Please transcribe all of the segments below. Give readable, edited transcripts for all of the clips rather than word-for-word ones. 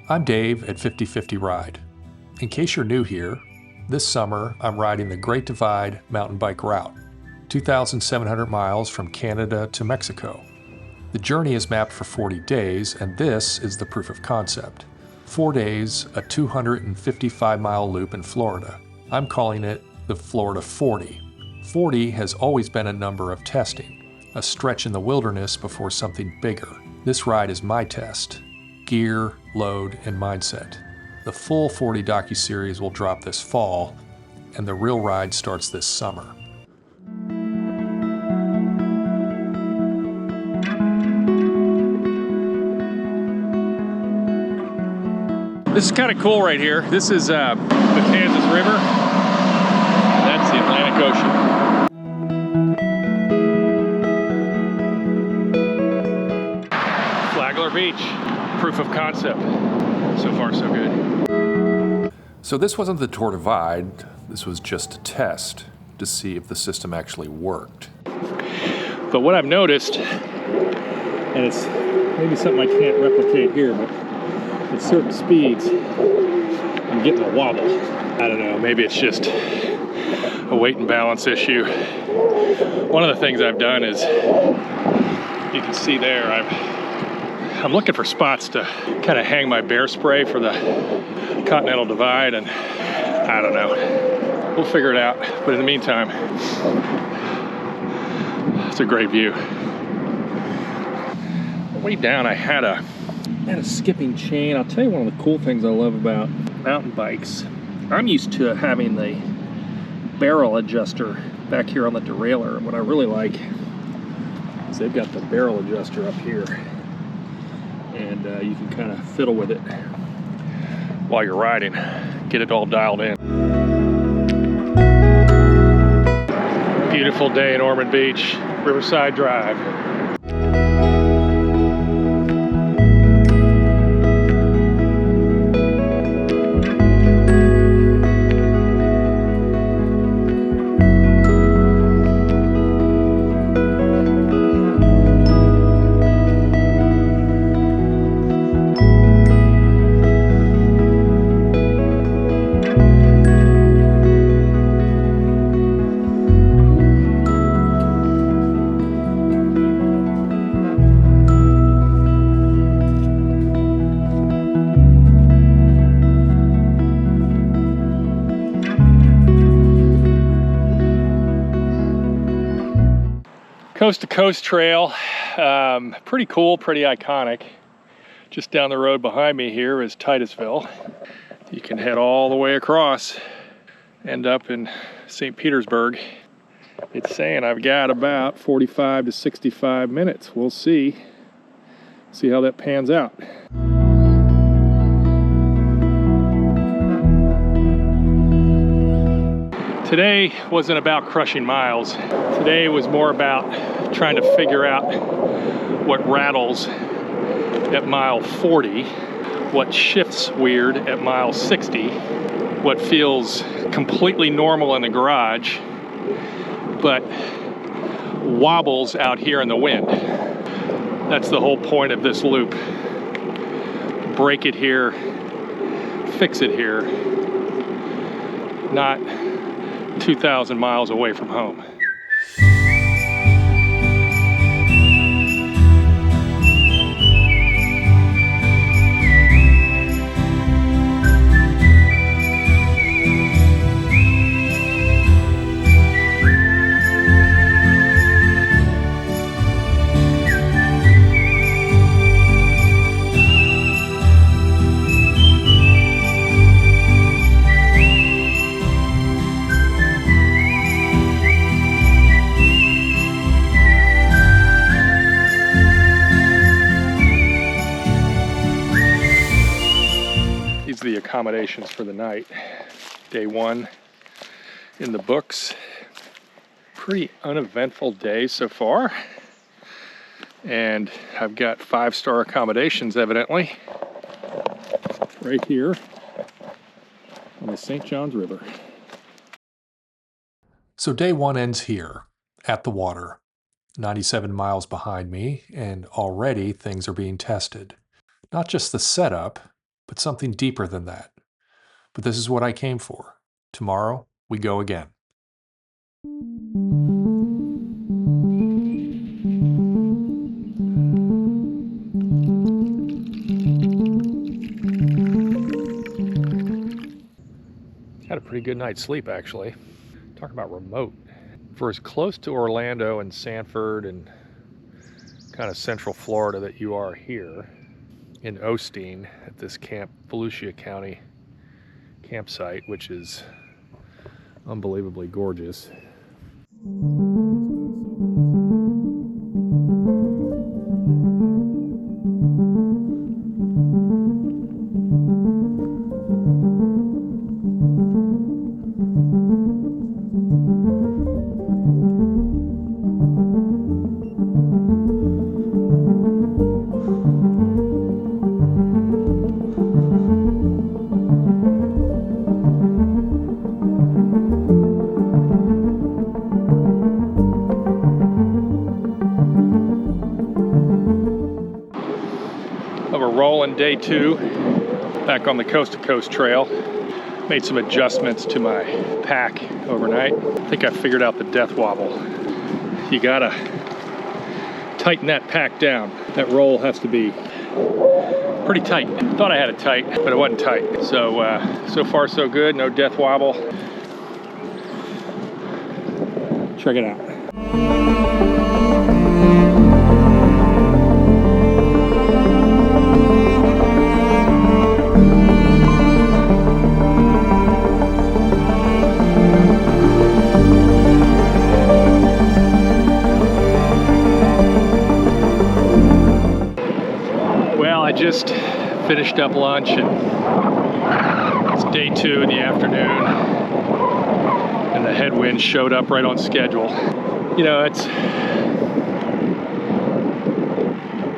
I'm Dave at 50/50 Ride. In case you're new here, this summer I'm riding the Great Divide mountain bike route, 2,700 miles from Canada to Mexico. The journey is mapped for 40 days, and this is the proof of concept. 4 days, a 255-mile loop in Florida. I'm calling it the Florida 40. 40 has always been a number of testing, a stretch in the wilderness before something bigger. This ride is my test. Gear, load, and mindset. The full 40 docuseries will drop this fall, and the real ride starts this summer. This is kind of cool right here. This is the Kansas River. That's the Atlantic Ocean. Flagler Beach. Proof of concept. So far, so good. So this wasn't the Tour Divide. This was just a test to see if the system actually worked. But what I've noticed, and it's maybe something I can't replicate here, but at certain speeds, I'm getting a wobble. I don't know, maybe it's just a weight and balance issue. One of the things I've done is, you can see there, I'm looking for spots to kind of hang my bear spray for the Continental Divide, and I don't know. We'll figure it out. But in the meantime, it's a great view. Way down, I had a skipping chain. I'll tell you one of the cool things I love about mountain bikes. I'm used to having the barrel adjuster back here on the derailleur. And what I really like is they've got the barrel adjuster up here. And you can kind of fiddle with it while you're riding. Get it all dialed in. Beautiful day in Ormond Beach, Riverside Drive. Coast to coast trail, pretty cool, pretty iconic. Just down the road behind me here is Titusville. You can head all the way across, end up in St. Petersburg. It's saying I've got about 45 to 65 minutes. We'll see how that pans out. Today wasn't about crushing miles. Today was more about trying to figure out what rattles at mile 40, what shifts weird at mile 60, what feels completely normal in the garage, but wobbles out here in the wind. That's the whole point of this loop. Break it here, fix it here, not 2,000 miles away from home. The accommodations for the night. Day one in the books. Pretty uneventful day so far. And I've got 5-star accommodations evidently right here on the St. Johns River. So day one ends here, at the water, 97 miles behind me, and already things are being tested. Not just the setup, but something deeper than that. But this is what I came for. Tomorrow, we go again. Had a pretty good night's sleep, actually. Talk about remote. For as close to Orlando and Sanford and kind of central Florida that you are here in Osteen at this Camp Volusia County campsite, which is unbelievably gorgeous. Of a rolling day 2 back on the Coast to Coast trail. Made some adjustments to my pack overnight. I think I figured out the death wobble. You gotta tighten that pack down. That roll has to be pretty tight. Thought I had it tight, but it wasn't tight. So far so good, no death wobble. Check it out. I just finished up lunch and it's day 2 in the afternoon and the headwind showed up right on schedule. You know,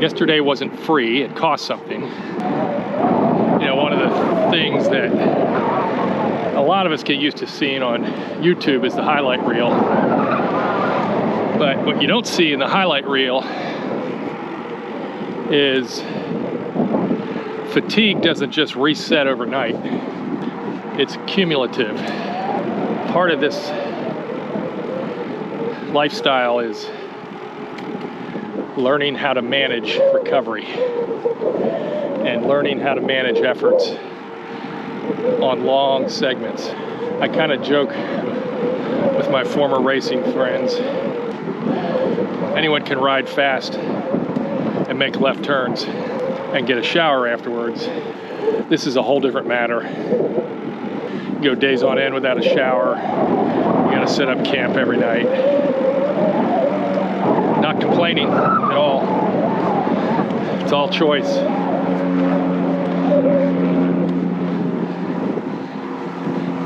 yesterday wasn't free, it cost something. You know, one of the things that a lot of us get used to seeing on YouTube is the highlight reel. But what you don't see in the highlight reel is fatigue doesn't just reset overnight. It's cumulative. Part of this lifestyle is learning how to manage recovery and learning how to manage efforts on long segments. I kind of joke with my former racing friends, anyone can ride fast and make left turns and get a shower afterwards. This is a whole different matter. You go days on end without a shower. You gotta set up camp every night. Not complaining at all. It's all choice.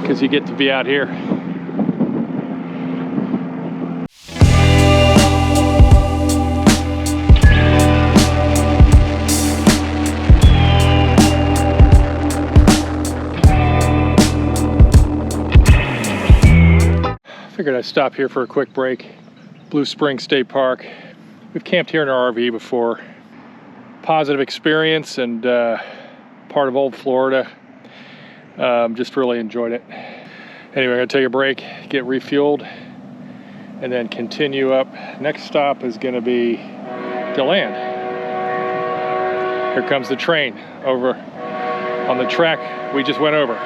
Because you get to be out here. Figured I'd stop here for a quick break. Blue Springs State Park. We've camped here in our RV before. Positive experience and part of old Florida. Just really enjoyed it. Anyway, I'm gonna take a break, get refueled, and then continue up. Next stop is gonna be DeLand. Here comes the train over on the track we just went over.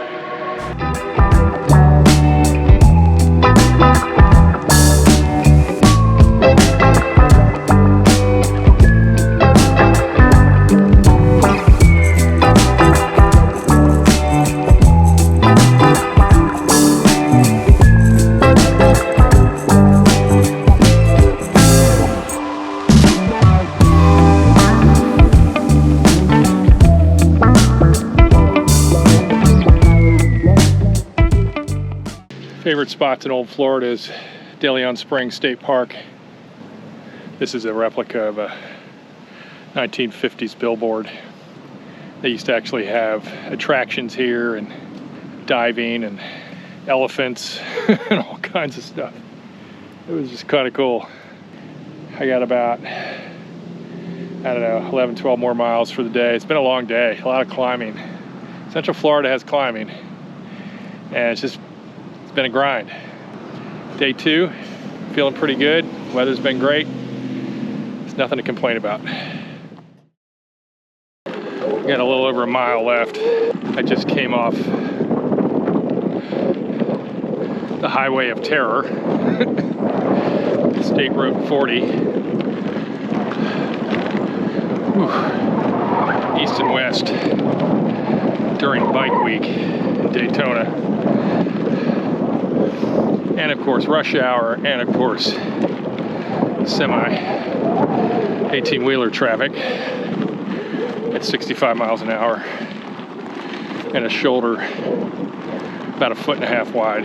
Favorite spots in old Florida is De Leon Springs State Park. This is a replica of a 1950s billboard. They used to actually have attractions here and diving and elephants and all kinds of stuff. It was just kind of cool. I got about, I don't know, 11, 12 more miles for the day. It's been a long day, a lot of climbing. Central Florida has climbing, and it's been a grind. Day 2, feeling pretty good. Weather's been great. There's nothing to complain about. Got a little over a mile left. I just came off the Highway of Terror, State Road 40. Whew. East and west during Bike Week in Daytona. And of course rush hour, and of course semi 18-wheeler traffic at 65 miles an hour, and a shoulder about 1.5 feet wide.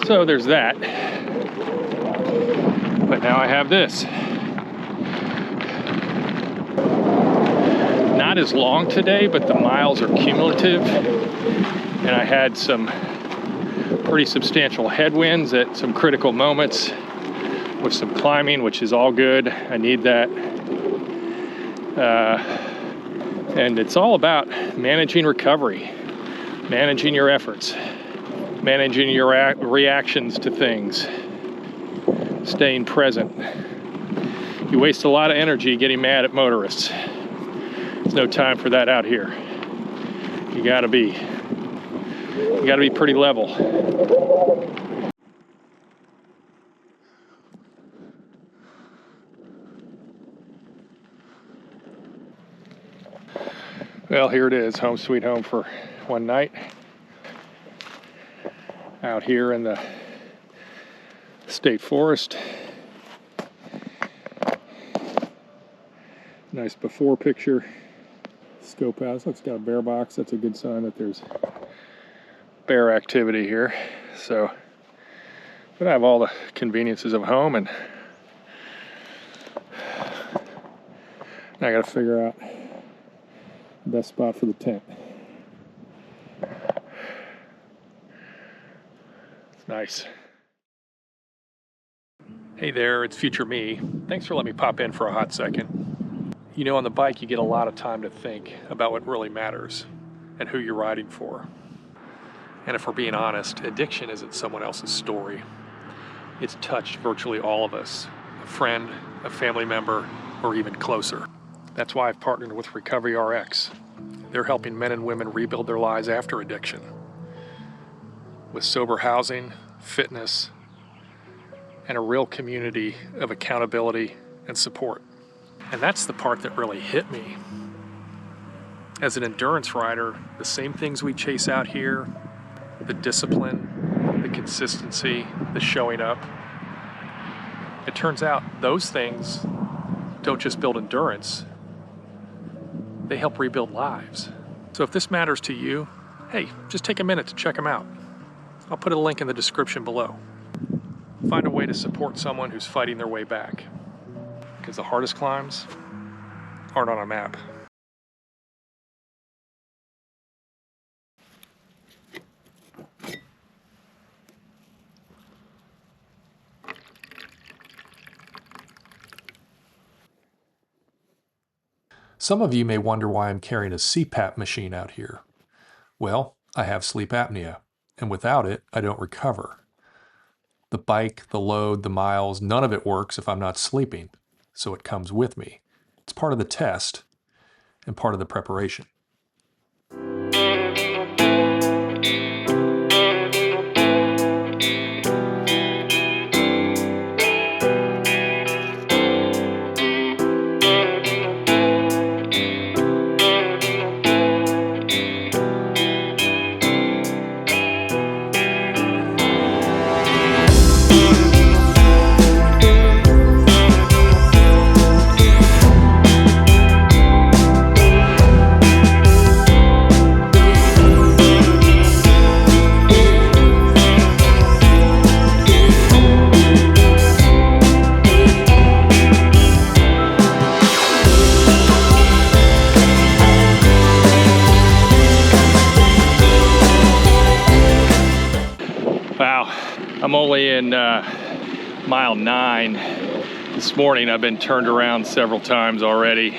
So there's that. But now I have this. Not as long today, but the miles are cumulative, and I had some pretty substantial headwinds at some critical moments with some climbing, which is all good. I need that. And it's all about managing recovery, managing your efforts, managing your reactions to things, staying present. You waste a lot of energy getting mad at motorists. There's no time for that out here. You gotta be pretty level. Well, here it is, home sweet home for one night. Out here in the state forest. Nice before picture. Scope out. Looks like it's got a bear box. That's a good sign that there's bear activity here. So, but I have all the conveniences of home, and now I got to figure out the best spot for the tent. It's nice. Hey there, it's future me. Thanks for letting me pop in for a hot second. You know, on the bike you get a lot of time to think about what really matters and who you're riding for. And if we're being honest, addiction isn't someone else's story. It's touched virtually all of us, a friend, a family member, or even closer. That's why I've partnered with Recovery RX. They're helping men and women rebuild their lives after addiction with sober housing, fitness, and a real community of accountability and support. And that's the part that really hit me. As an endurance rider, the same things we chase out here, the discipline, the consistency, the showing up, it turns out those things don't just build endurance, they help rebuild lives. So if this matters to you, hey, just take a minute to check them out. I'll put a link in the description below. Find a way to support someone who's fighting their way back, because the hardest climbs aren't on a map. Some of you may wonder why I'm carrying a CPAP machine out here. Well, I have sleep apnea, and without it, I don't recover. The bike, the load, the miles, none of it works if I'm not sleeping, so it comes with me. It's part of the test and part of the preparation. I'm only in mile 9. This morning I've been turned around several times already.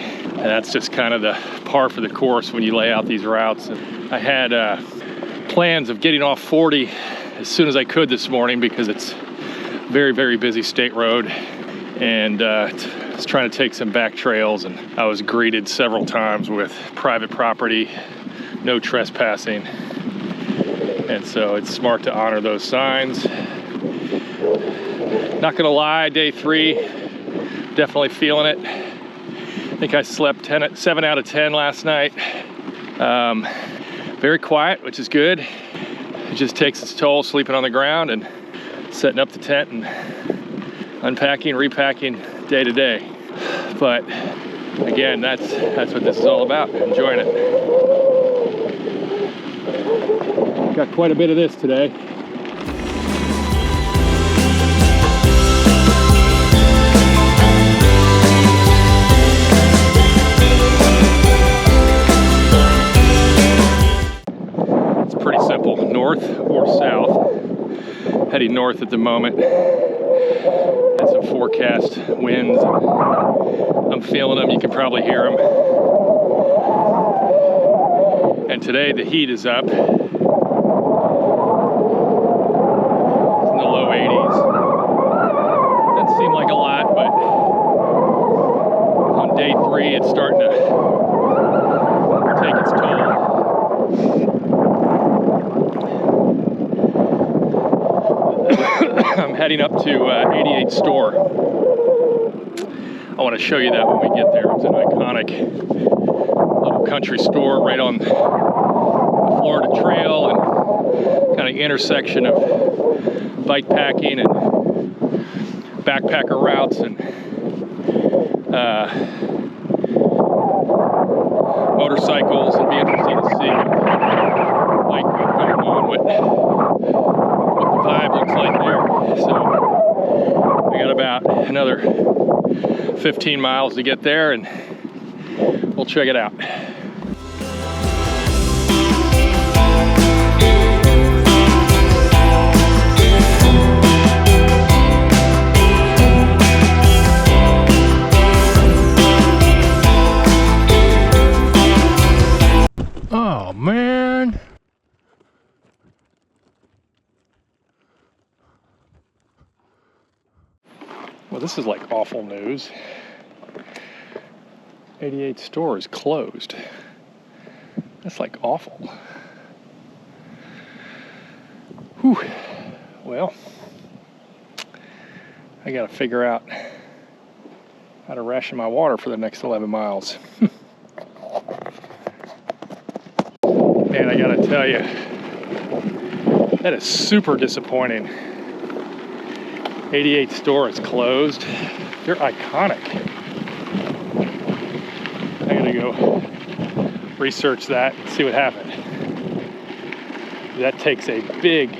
And that's just kind of the par for the course when you lay out these routes. And I had plans of getting off 40 as soon as I could this morning because it's very, very busy state road. And I was trying to take some back trails, and I was greeted several times with private property, no trespassing. And so it's smart to honor those signs. Not gonna lie, day 3, definitely feeling it. I think I slept 7 out of 10 last night. Very quiet, which is good. It just takes its toll sleeping on the ground and setting up the tent and unpacking, repacking day to day. But again, that's what this is all about, enjoying it. Got quite a bit of this today. It's pretty simple, north or south. Heading north at the moment. Had some forecast winds. I'm feeling them, you can probably hear them. And today the heat is up. It's in the low 80s. Doesn't seem like a lot, but on day 3 it's starting to take its toll. I'm heading up to 88 store. I want to show you that when we get there. It's an iconic little country store right on the Florida Trail and kind of intersection of bike packing and backpacker routes and motorcycles. It'd be interesting to see like going on what the vibe looks like there. So we got about another 15 miles to get there, and we'll check it out. Oh man. Well, this is like awful news. 88 store is closed. That's like awful. Whew. Well, I gotta figure out how to ration my water for the next 11 miles. Man, I gotta tell you, that is super disappointing. 88 store is closed. They're iconic. I gotta go research that and see what happened. That takes a big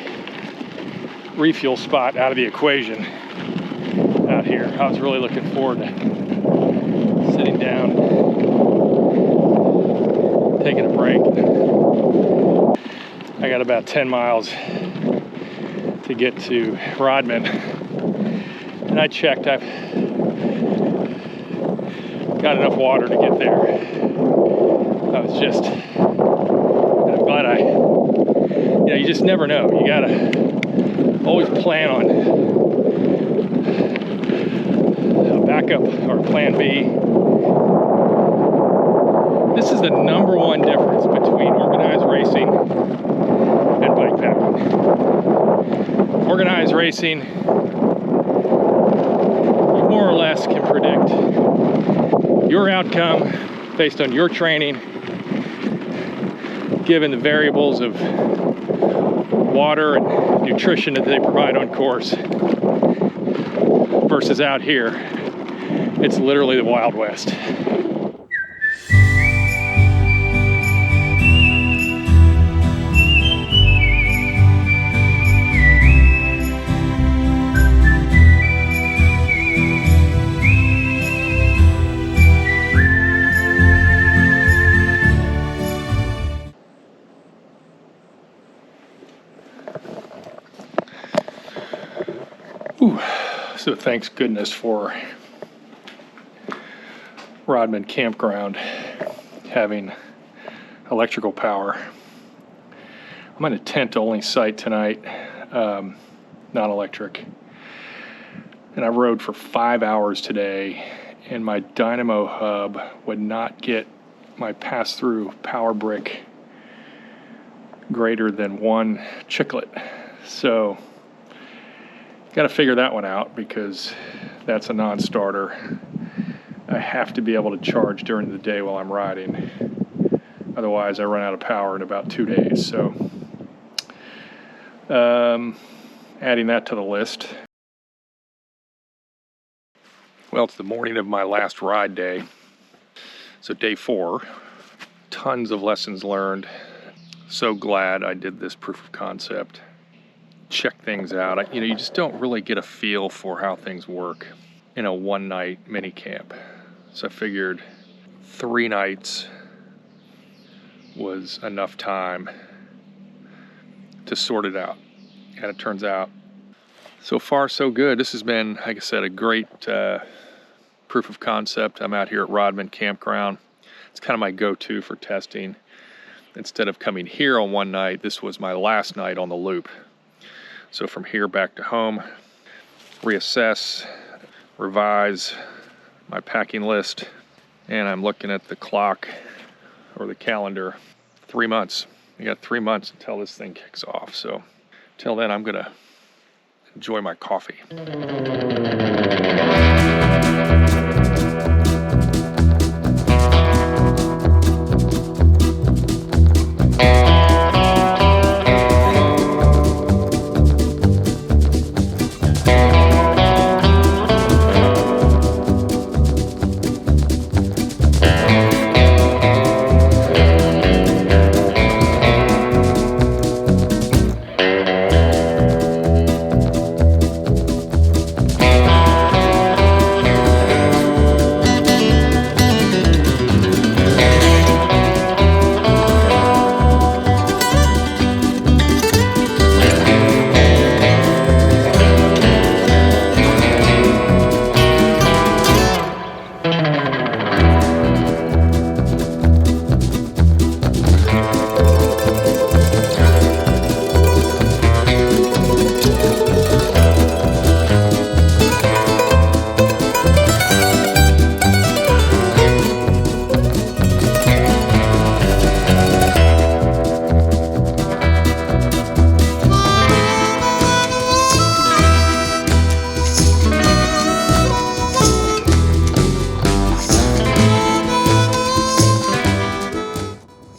refuel spot out of the equation out here. I was really looking forward to sitting down, taking a break. I got about 10 miles to get to Rodman. And I checked, I've got enough water to get there. I was just, I'm glad you just never know. You gotta always plan on a backup or a plan B. This is the #1 difference between organized racing and bike packing. Organized racing, you more or less can predict your outcome based on your training, given the variables of water and nutrition that they provide on course. Versus out here, it's literally the Wild West. So thanks goodness for Rodman campground having electrical power. I'm on a tent-only site tonight, non-electric. And I rode for 5 hours today, and my dynamo hub would not get my pass-through power brick greater than 1 chiclet. So, got to figure that one out because that's a non-starter. I have to be able to charge during the day while I'm riding. Otherwise, I run out of power in about 2 days. So, adding that to the list. Well, it's the morning of my last ride day. So day 4, tons of lessons learned. So glad I did this proof of concept. Check things out. You just don't really get a feel for how things work in a one-night mini camp. So I figured 3 nights was enough time to sort it out. And it turns out, so far so good. This has been, like I said, a great proof of concept. I'm out here at Rodman Campground. It's kind of my go-to for testing. Instead of coming here on one night, this was my last night on the loop. So from here back to home, reassess, revise my packing list, and I'm looking at the clock or the calendar. 3 months. We got 3 months until this thing kicks off. So till then, I'm gonna enjoy my coffee.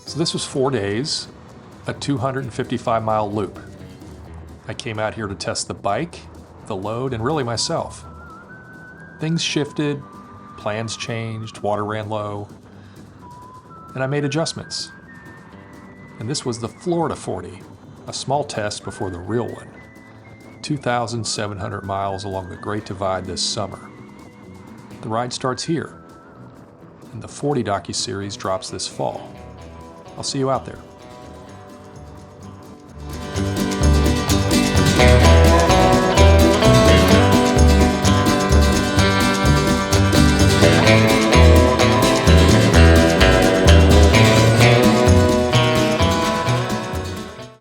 So this was 4 days, a 255-mile loop. I came out here to test the bike, the load, and really myself. Things shifted, plans changed, water ran low, and I made adjustments. And this was the Florida 40, a small test before the real one. 2,700 miles along the Great Divide this summer. The ride starts here, and the 40 docuseries drops this fall. I'll see you out there.